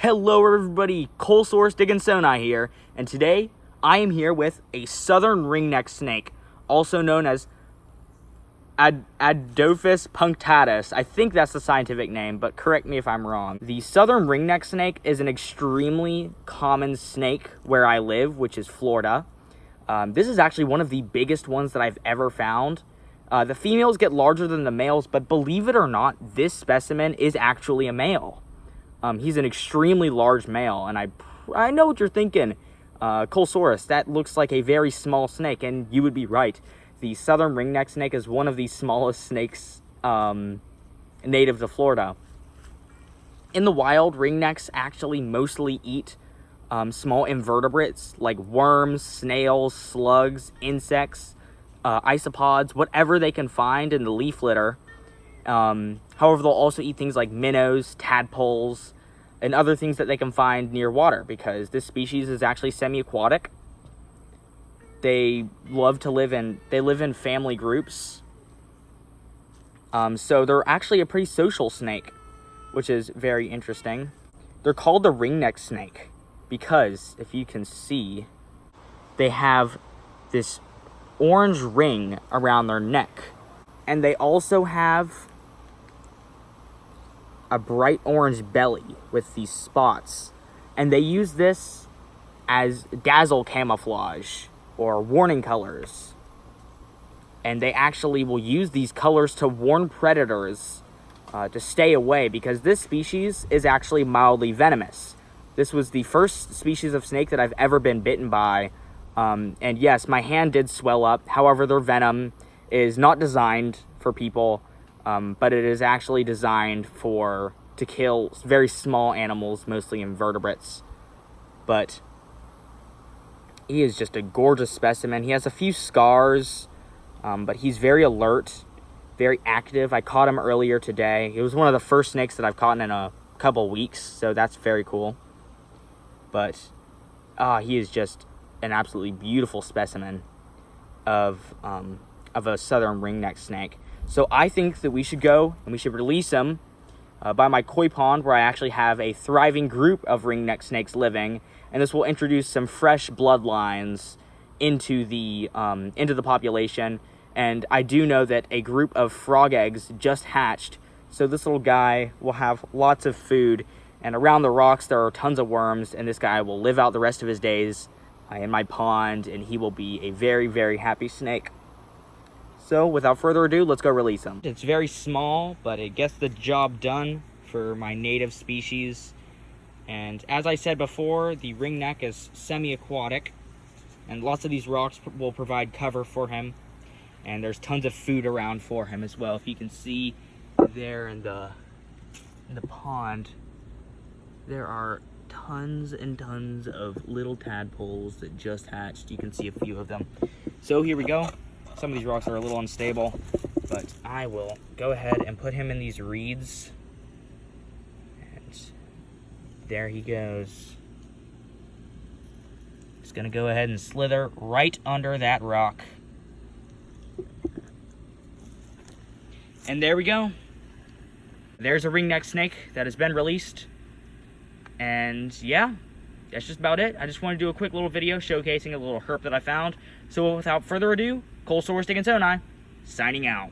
Hello everybody, Colesaurus Dickinsoni here, and today I am here with a southern ringneck snake, also known as Diadophis punctatus. I think that's the scientific name, but correct me if I'm wrong. The southern ringneck snake is an extremely common snake where I live, which is Florida. This is actually one of the biggest ones that I've ever found. The females get larger than the males, but believe it or not, this specimen is actually a male. He's an extremely large male, and I know what you're thinking, Colesaurus, that looks like a very small snake, and you would be right. The southern ringneck snake is one of the smallest snakes native to Florida. In the wild, ringnecks actually mostly eat small invertebrates like worms, snails, slugs, insects, isopods, whatever they can find in the leaf litter. However, they'll also eat things like minnows, tadpoles, and other things that they can find near water, because this species is actually semi-aquatic. They live in family groups. So they're actually a pretty social snake, which is very interesting. They're called the ringneck snake because, if you can see, they have this orange ring around their neck. And they also have a bright orange belly with these spots. And they use this as dazzle camouflage or warning colors. And they actually will use these colors to warn predators to stay away, because this species is actually mildly venomous. This was the first species of snake that I've ever been bitten by. And yes, my hand did swell up. However, their venom is not designed for people, but it is actually designed to kill very small animals, mostly invertebrates. But he is just a gorgeous specimen. He has a few scars, but he's very alert, very active. I caught him earlier today. He was one of the first snakes that I've caught in a couple weeks, so that's very cool. But he is just an absolutely beautiful specimen of a southern ringneck snake. So I think that we should go and we should release him by my koi pond, where I actually have a thriving group of ringneck snakes living, and this will introduce some fresh bloodlines into the population. And I do know that a group of frog eggs just hatched, so this little guy will have lots of food. And around the rocks there are tons of worms, and this guy will live out the rest of his days in my pond, and he will be a very, very happy snake. So without further ado, let's go release him. It's very small, but it gets the job done for my native species. And as I said before, the ringneck is semi-aquatic, and lots of these rocks will provide cover for him. And there's tons of food around for him as well. If you can see there in the pond, there are tons and tons of little tadpoles that just hatched. You can see a few of them. So here we go. Some of these rocks are a little unstable, but I will go ahead and put him in these reeds. And there he goes. Just gonna go ahead and slither right under that rock. And there we go. There's a ringneck snake that has been released. And yeah, that's just about it. I just want to do a quick little video showcasing a little herp that I found. So without further ado, Colesaurus Dickinsoni, signing out.